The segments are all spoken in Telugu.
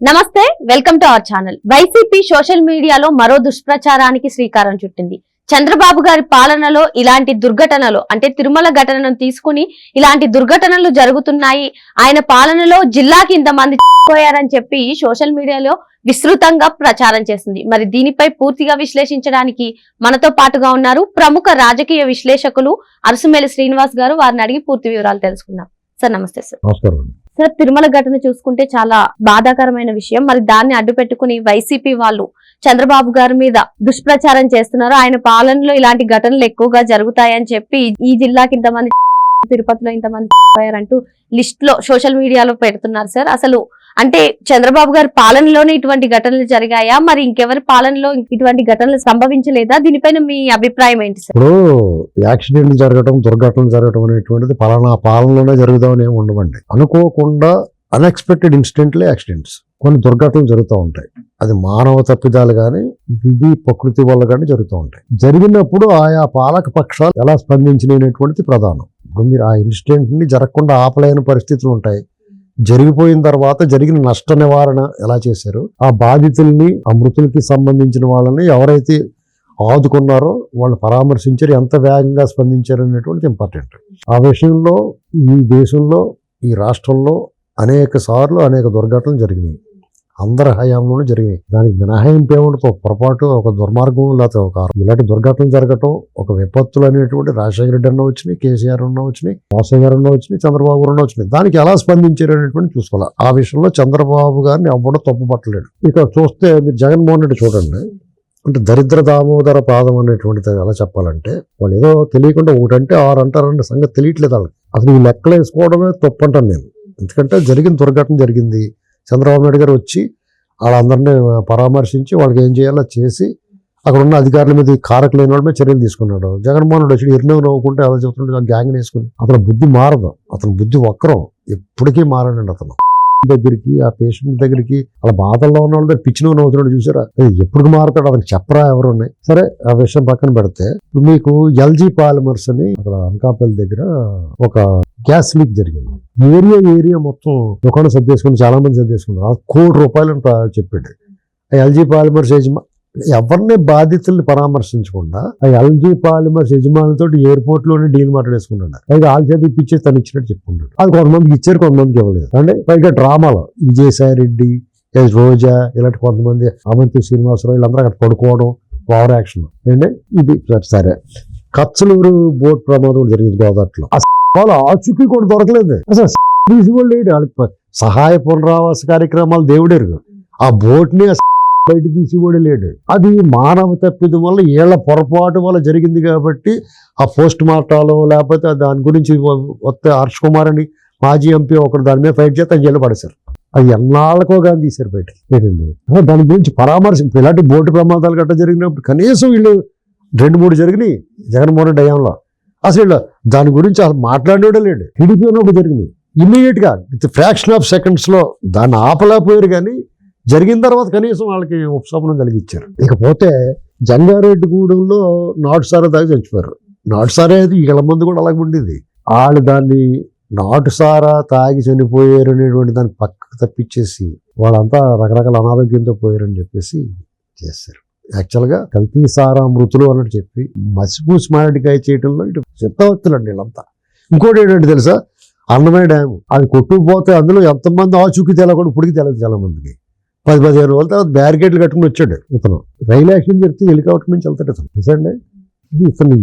నమస్తే, welcome to our channel. YCP social మీడియాలో మరో దుష్ప్రచారానికి శ్రీకారం చుట్టింది. చంద్రబాబు గారి పాలనలో ఇలాంటి దుర్ఘటనలు అంటే తిరుమల ఘటనను తీసుకుని ఇలాంటి దుర్ఘటనలు జరుగుతున్నాయి, ఆయన పాలనలో జిల్లాకి ఇంతమంది పోయారని చెప్పి సోషల్ మీడియాలో విస్తృతంగా ప్రచారం చేసింది. మరి దీనిపై పూర్తిగా విశ్లేషించడానికి మనతో పాటుగా ఉన్నారు ప్రముఖ రాజకీయ విశ్లేషకులు అరసుమేలి శ్రీనివాస్ గారు. వారిని అడిగి పూర్తి వివరాలు తెలుసుకుందాం. సార్ నమస్తే. సార్, తిరుమల ఘటన చూసుకుంటే చాలా బాధాకరమైన విషయం. మరి దాన్ని అడ్డు పెట్టుకుని వైసీపీ వాళ్ళు చంద్రబాబు గారి మీద దుష్ప్రచారం చేస్తున్నారు. ఆయన పాలనలో ఇలాంటి ఘటనలు ఎక్కువగా జరుగుతాయని చెప్పి ఈ జిల్లాకి ఇంతమంది, తిరుపతిలో ఇంతమంది పోయారంటూ లిస్ట్ లో సోషల్ మీడియాలో పెడుతున్నారు. సార్, అసలు అంటే చంద్రబాబు గారి పాలనలోనే ఇటువంటి ఘటనలు జరిగాయా, మరి ఇంకెవరి పాలనలో ఇటువంటి ఘటనలు సంభవించలేదా? దీనిపైన మీ అభిప్రాయం ఏంటి సార్? ఇప్పుడు యాక్సిడెంట్లు జరగటం, దుర్ఘటనలు జరగటం అనేటువంటిది పలానా పాలనలోనే జరుగుతామని ఏమి ఉండవండి. అనుకోకుండా అన్ఎక్స్పెక్టెడ్ ఇన్సిడెంట్లే యాక్సిడెంట్స్, కొన్ని దుర్ఘటనలు జరుగుతూ ఉంటాయి. అది మానవ తప్పిదాలు కానీ విధి ప్రకృతి వల్ల కానీ జరుగుతూ ఉంటాయి. జరిగినప్పుడు ఆయా పాలక పక్షాలు ఎలా స్పందించినటువంటిది ప్రధానం. ఇప్పుడు మీరు ఆ ఇన్సిడెంట్ ని జరగకుండా ఆపలేని పరిస్థితులు ఉంటాయి. జరిగిపోయిన తర్వాత జరిగిన నష్ట నివారణ ఎలా చేశారు, ఆ బాధితుల్ని, ఆ మృతులకి సంబంధించిన వాళ్ళని ఎవరైతే ఆదుకున్నారో వాళ్ళు పరామర్శించారు, ఎంత వేగంగా స్పందించారు అనేటువంటిది ఇంపార్టెంట్. ఆ విషయంలో ఈ దేశంలో, ఈ రాష్ట్రంలో అనేక సార్లు అనేక దుర్ఘటనలు జరిగినాయి. అందరి హయాంలోనూ జరిగినాయి. దానికి మినహాయింపు ఏమంటే ఒక పొరపాటు, ఒక దుర్మార్గం, లేకపోతే ఒక ఇలాంటి దుర్ఘటనలు జరగటం, ఒక విపత్తులు అనేటువంటి రాజశేఖర రెడ్డి అన్న వచ్చినాయి, కేసీఆర్ అన్న వచ్చినాయి, మోసయ్య గారు అన్న వచ్చినాయి, చంద్రబాబు అన్న వచ్చినాయి. దానికి ఎలా స్పందించారు అనేటువంటి చూసుకోవాలి. ఆ విషయంలో చంద్రబాబు గారిని ఎవ్వడూ తప్పు పట్టలేడు. ఇక చూస్తే మీరు జగన్మోహన్ రెడ్డి చూడండి, అంటే దరిద్ర దామోదర పాదం అనేటువంటిది ఎలా చెప్పాలంటే, వాళ్ళు ఏదో తెలియకుండా ఒకటంటే ఆరు అంటారనే సంగతి తెలియట్లేదు వాళ్ళకి. అసలు ఈ లెక్కలు వేసుకోవడమే తప్పు అంటాను నేను. ఎందుకంటే జరిగిన దుర్ఘటన జరిగింది. చంద్రబాబు నాయుడు గారు వచ్చి వాళ్ళందరినీ పరామర్శించి వాళ్ళకి ఏం చేయాలో చేసి అక్కడ ఉన్న అధికారుల మీద కారక లేని వాళ్ళ మీద చర్యలు తీసుకున్నాడు. జగన్మోహన్ రెడ్డి వచ్చి ఎన్నో నవ్వుకుంటే అలా చెప్తుంటే గ్యాంగ్ వేసుకుని అతను బుద్ధి మారదు. అతను బుద్ధి వక్రం, ఎప్పటికీ మారడండి. అతను దగ్గరికి, ఆ పేషెంట్ దగ్గరికి, అలా బాధల్లో ఉన్న వాళ్ళ దగ్గర పిచ్చినో నవ్వుతున్నాడు చూసారా, ఎప్పుడు మారుతాడు అతనికి చెప్పరా ఎవరు ఉన్నాయి. సరే, ఆ విషయం పక్కన పెడితే మీకు ఎల్జీ పాలిమర్స్ అని అక్కడ అనకాపల్లి దగ్గర ఒక గ్యాస్ లీక్ జరిగింది. ఏరియా మొత్తం దుకాణం సర్దేసుకుని చాలా మంది సర్దేసుకున్నారు. ₹1,00,00,000 అని చెప్పాడు. ఆ ఎల్జీ పాలిమర్స్ ఎవరిని బాధితుల్ని పరామర్శించకుండా ఆ ఎల్జీ పాలిమర్స్ యజమానితో ఎయిర్పోర్ట్ లోనే డీల్ మాట్లాడేసుకున్నాడు. పైగా ఆల్ చేతి ఇప్పించేసి తను ఇచ్చినట్టు చెప్పుకుంటాడు. అది కొంతమందికి ఇచ్చారు, కొంతమందికి ఇవ్వలేదు. అంటే పైగా డ్రామాలో విజయసాయి రెడ్డి, రోజా, ఇలాంటి కొంతమంది, అవంతి శ్రీనివాసరావు, వీళ్ళందరూ అక్కడ పడుకోవడం, ఓవర్ యాక్షన్ అండి. ఇది సరే, కచ్చలూరు బోట్ ప్రమాదం జరిగింది గోదావరిలో. వాళ్ళు ఆచూకీ కూడా దొరకలేదు. అసలు తీసుకోవాలి లేడు. వాళ్ళకి సహాయ పునరావాస కార్యక్రమాలు దేవుడేరు. ఆ బోట్ ని బయట తీసిపోయి లేడు. అది మానవ తప్పిదం వల్ల, ఏళ్ల పొరపాటు వల్ల జరిగింది కాబట్టి ఆ పోస్ట్ మార్టాలు లేకపోతే దాని గురించి వస్తే హర్ష్ కుమార్ అని మాజీ ఎంపీ ఒకరు దాని మీద ఫైట్ చేస్తే జైలు పడేశారు. అది ఎన్నాళ్ళకో కానీ తీశారు బయటకి. ఏంటండి దాని గురించి పరామర్శింపు. ఇలాంటి బోటు ప్రమాదాలు గట్రా జరిగినప్పుడు కనీసం వీళ్ళు 2-3 జరిగినాయి జగన్మోహన్ రెడ్డి హయాంలో. అసలు దాని గురించి అసలు మాట్లాడేవాడే లేడు. టీడీపీ ఉన్నప్పుడు జరిగింది. ఇమ్మీడియట్ గా ఫ్రాక్షన్ ఆఫ్ సెకండ్స్ లో దాన్ని ఆపలేకపోయారు, కానీ జరిగిన తర్వాత కనీసం వాళ్ళకి ఉపశమనం కలిగించారు. ఇకపోతే జంగారెడ్డిగూడెంలో నాటు సారా తాగి చచ్చిపోయారు. నాటు సారా అయితే వీళ్ళ మంది కూడా అలాగే ఉండేది. వాళ్ళు దాన్ని నాటు సారా తాగి చనిపోయారు అనేటువంటి దాన్ని పక్కకు తప్పించేసి వాళ్ళంతా రకరకాల అనారోగ్యంతో పోయారని చెప్పేసి చేశారు. యాక్చువల్గా కల్తీ సారా మృతులు అన్నట్టు చెప్పి మసిపూసి మారడికాయ చేయడంలో ఇటు చిత్తవత్తులండి వీళ్ళంతా. ఇంకోటి ఏంటంటే తెలుసా, అన్నమయ్య డ్యాము అది కొట్టుకుపోతే అందులో ఎంతమంది ఆచూకీ తెలకుండా ఇప్పటికి తెలియదు చాలా మందికి. 10-15 రోజుల తర్వాత బ్యారికేడ్లు కట్టుకుని వచ్చాడు ఇతను. రైలు యాక్సిడెంట్ చెప్తే హెలికాప్టర్ నుంచి వెళ్తాడు ఇతను. చూసండి, ఇతను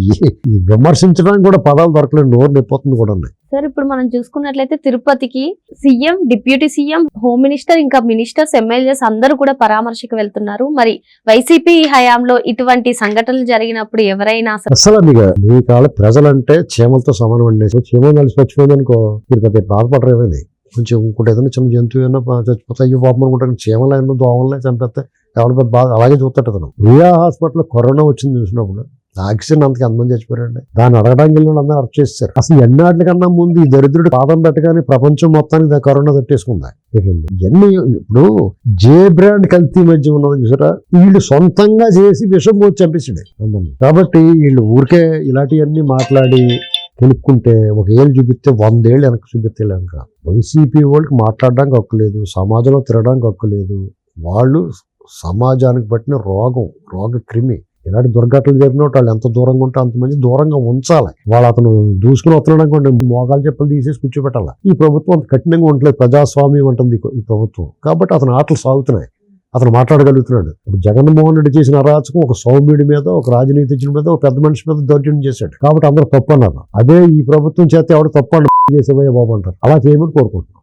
విమర్శించడానికి కూడా పదాలు దొరకలేదు, నోరు నొప్పిపోతుంది కూడా ఉన్నాయి. సార్, ఇప్పుడు మనం చూసుకున్నట్లయితే తిరుపతికి CM, deputy CM, home minister, ఇంకా మినిస్టర్స్, ఎమ్మెల్యేస్ అందరూ కూడా పరామర్శకు వెళ్తున్నారు. మరి వైసీపీ హయాంలో ఇటువంటి సంఘటనలు జరిగినప్పుడు ఎవరైనా అసలు మీ కాళ్ళ ప్రజలంటే చీమలతో సమానం అండి. చీమలు కలిసి చచ్చిపోయింది అనుకో, మీరు పెద్ద బాధపడరు. ఏమైంది కొంచెం ఇంకోటి ఏదైనా చిన్న జంతువు ఏమన్నా చచ్చిపోతాయి, అయ్యో పాపం అనుకుంటాను. చీమలైనా దోమలనే చంపేస్తే ఎవరి పెద్ద బాధ అలాగే చూస్తాడు అతను. రియా హాస్పిటల్లో కరోనా వచ్చింది చూసినప్పుడు ఆక్సిజన్ అంతకి ఎంతమంది చచ్చిపోయారండి. దాన్ని అడగడానికి వెళ్ళిన వాళ్ళు అందరూ అరెస్ట్ చేస్తారు. అసలు ఎన్నాటికన్నా ముందు ఈ దరిద్రుడు పాదం పెట్టగానే ప్రపంచం మొత్తానికి కరోనా తట్టేసుకుందా. ఇవన్నీ ఇప్పుడు జే బ్రాండ్ కల్తీ మధ్య ఉన్నది చూసారా, వీళ్ళు సొంతంగా చేసి విషం పోసి చంపేసాడు అందరినీ. కాబట్టి వీళ్ళు ఊరికే ఇలాంటివన్నీ మాట్లాడి తెలుపుకుంటే ఒక ఏళ్ళు చూపిస్తే 100 ఏళ్ళు వెనక్కి చూపిస్తే లేక వైసీపీ వాళ్ళకి మాట్లాడడానికి హక్కు లేదు, సమాజంలో తిరగడానికి హక్కు లేదు. వాళ్ళు సమాజానికి పట్టిన రోగ క్రిమి. ఇలాంటి దుర్ఘటనలు జరిగినట్టు వాళ్ళు ఎంత దూరంగా ఉంటే అంతమంది దూరంగా ఉంచాలి. వాళ్ళు అతను దూసుకుని వస్తున్నాడు అనుకోండి, మోకాలు చెప్పులు తీసేసి కూర్చోబెట్టాలి. ఈ ప్రభుత్వం అంత కఠినంగా ఉండలేదు, ప్రజాస్వామ్యం ఉంటుంది ఈ ప్రభుత్వం. కాబట్టి అతను ఆటలు సాగుతున్నాయి, అతను మాట్లాడగలుగుతున్నాడు. ఇప్పుడు జగన్మోహన్ రెడ్డి చేసిన అరాచకం ఒక సౌమ్యుడి మీద, ఒక రాజనీతిజ్ఞుడి మీద, ఒక పెద్ద మనిషి మీద దౌర్జన్యం చేశాడు. కాబట్టి అందరూ తప్పు అన్నారు. అదే ఈ ప్రభుత్వం చేత ఎవరు తప్పు చేసేవయ్యా బాబు అంటారు. అలా చేయమని కోరుకుంటున్నాం.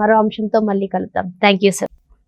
మరో అంశంతో మళ్ళీ కలుద్దాం. Thank you sir.